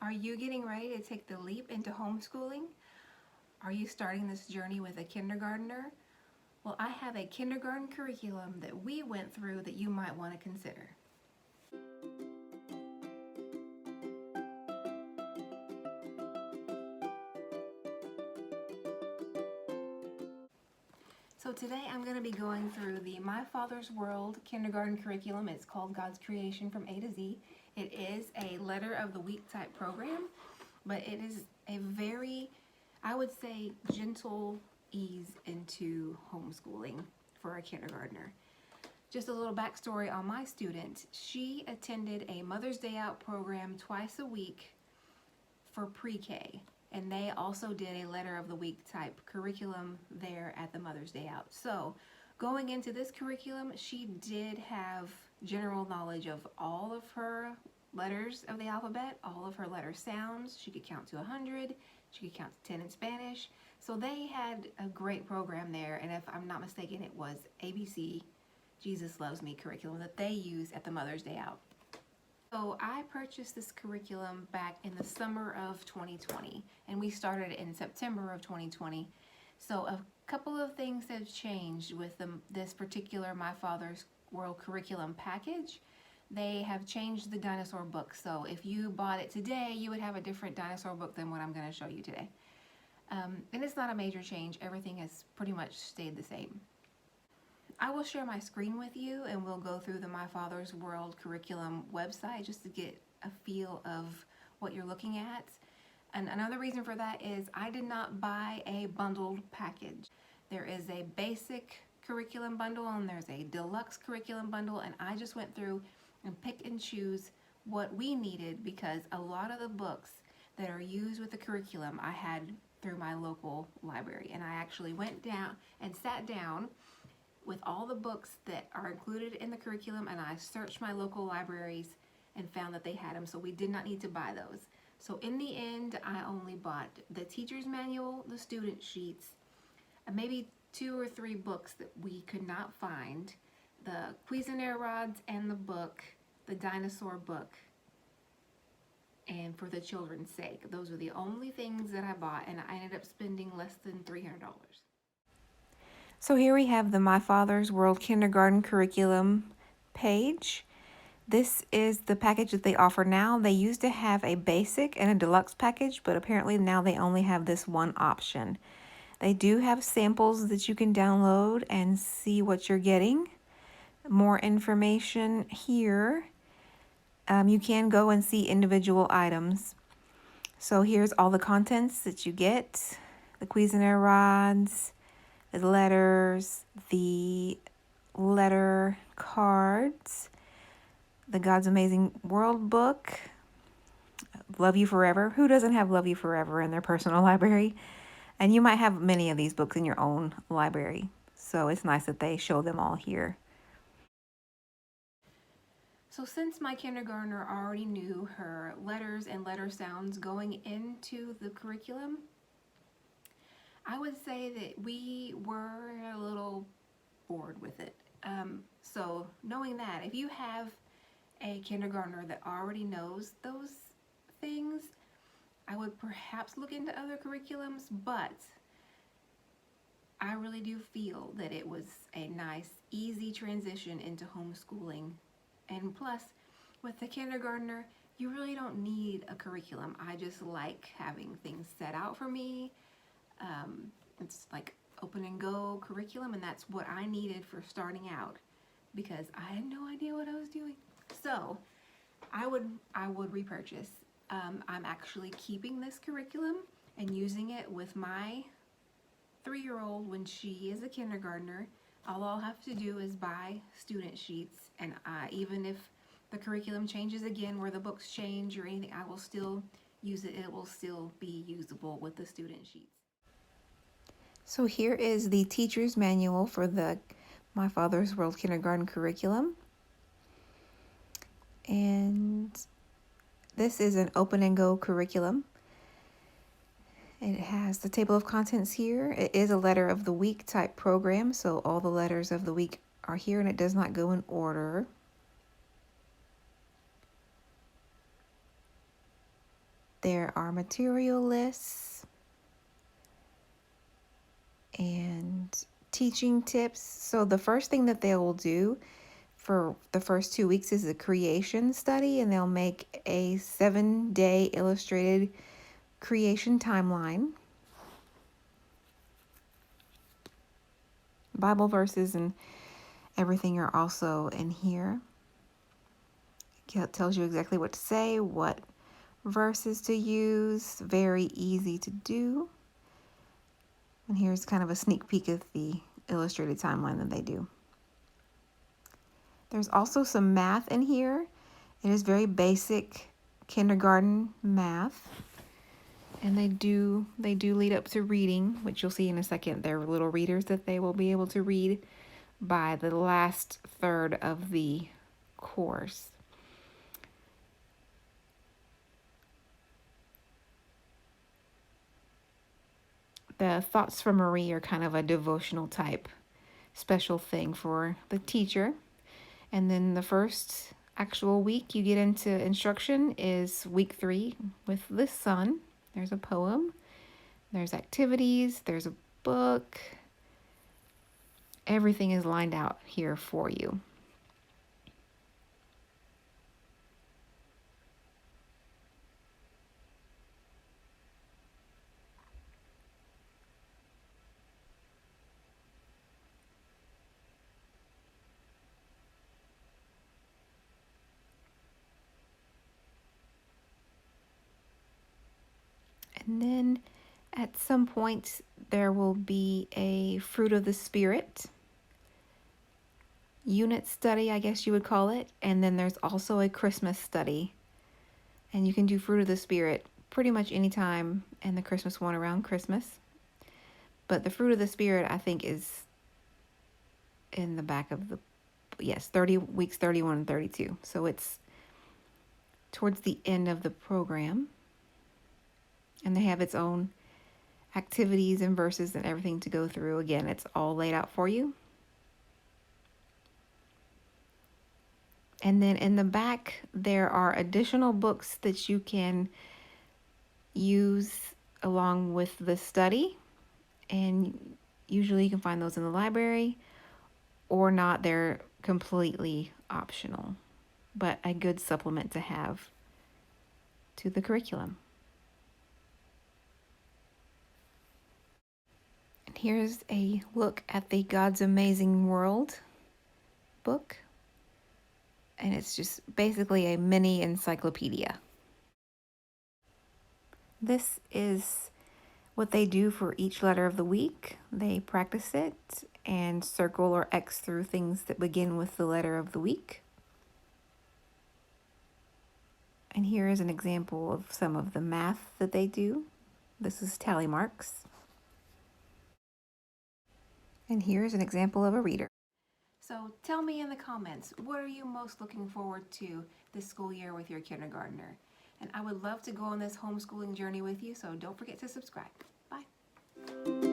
Are you getting ready to take the leap into homeschooling? Are you starting this journey with a kindergartner? Well, I have a kindergarten curriculum that we went through that you might want to consider. So today I'm going to be going through the My Father's World kindergarten curriculum. It's called God's Creation from A to Z. It is a letter of the week type program, but it is a very, I would say, gentle ease into homeschooling for a kindergartner. Just a little backstory on my student. She attended a Mother's Day Out program twice a week for pre-K, and they also did a letter of the week type curriculum there at the Mother's Day Out. So going into this curriculum, she did have general knowledge of all of her letters of the alphabet, all of her letter sounds. She could count to 100. She could count to 10 in Spanish. So they had a great program there, and if I'm not mistaken, it was ABC, Jesus Loves Me curriculum that they use at the Mother's Day Out. So I purchased this curriculum back in the summer of 2020, and we started in September of 2020. So a couple of things have changed with this particular My Father's World curriculum package. They have changed the dinosaur book. So if you bought it today, you would have a different dinosaur book than what I'm going to show you today. And it's not a major change. Everything has pretty much stayed the same. I will share my screen with you, and we'll go through the My Father's World curriculum website just to get a feel of what you're looking at. And another reason for that is I did not buy a bundled package. There is a basic curriculum bundle and there's a deluxe curriculum bundle, and I just went through and pick and choose what we needed because a lot of the books that are used with the curriculum I had through my local library, and I actually went down and sat down with all the books that are included in the curriculum, and I searched my local libraries and found that they had them, so we did not need to buy those. So in the end, I only bought the teacher's manual, the student sheets, and maybe 2 or 3 books that we could not find, the Cuisinart rods and the book, the dinosaur book, and for the children's sake. Those are the only things that I bought, and I ended up spending less than $300. So here we have the My Father's World Kindergarten Curriculum page. This is the package that they offer now. They used to have a basic and a deluxe package, but apparently now they only have this one option. They do have samples that you can download and see what you're getting. More information here. You can go and see individual items. So here's all the contents that you get. The Cuisinart rods, the letters, the letter cards, the God's Amazing World book, Love You Forever. Who doesn't have Love You Forever in their personal library? And you might have many of these books in your own library. So it's nice that they show them all here. So since my kindergartner already knew her letters and letter sounds going into the curriculum, I would say that we were a little bored with it. So knowing that, if you have a kindergartner that already knows those things, I would perhaps look into other curriculums, but I really do feel that it was a nice, easy transition into homeschooling. And plus, with the kindergartner, you really don't need a curriculum. I just like having things set out for me. It's like open and go curriculum, and that's what I needed for starting out because I had no idea what I was doing. So I would repurchase. I'm actually keeping this curriculum and using it with my 3-year-old when she is a kindergartner. All I'll have to do is buy student sheets, and even if the curriculum changes again where the books change or anything, I will still use it. It will still be usable with the student sheets. So here is the teacher's manual for the My Father's World Kindergarten curriculum. And this is an open and go curriculum. It has the table of contents here. It is a letter of the week type program, so all the letters of the week are here, and it does not go in order. there are material lists and teaching tips. So the first thing that they will do for the first 2 weeks is a creation study, and they'll make a 7-day illustrated creation timeline. Bible verses and everything are also in here. It tells you exactly what to say, what verses to use. Very easy to do. And here's kind of a sneak peek of the illustrated timeline that they do. There's also some math in here. It is very basic kindergarten math. And they do lead up to reading, which you'll see in a second. They're little readers that they will be able to read by the last third of the course. The Thoughts from Marie are kind of a devotional type special thing for the teacher. And then the first actual week you get into instruction is week 3 with the sun. There's a poem, there's activities, there's a book. Everything is lined out here for you. And then at some point there will be a Fruit of the Spirit unit study, I guess you would call it. And then there's also a Christmas study. And you can do Fruit of the Spirit pretty much anytime, and the Christmas one around Christmas. But the Fruit of the Spirit, I think, is in the back of the, yes, 30 weeks 31 and 32. So it's towards the end of the program. And they have its own activities and verses and everything to go through. Again, it's all laid out for you. And then in the back, there are additional books that you can use along with the study. And usually you can find those in the library or not. They're completely optional, but a good supplement to have to the curriculum. And here's a look at the God's Amazing World book. And it's just basically a mini encyclopedia. This is what they do for each letter of the week. They practice it and circle or X through things that begin with the letter of the week. And here is an example of some of the math that they do. This is tally marks. And here's an example of a reader. So tell me in the comments, what are you most looking forward to this school year with your kindergartner? And I would love to go on this homeschooling journey with you, so don't forget to subscribe. Bye.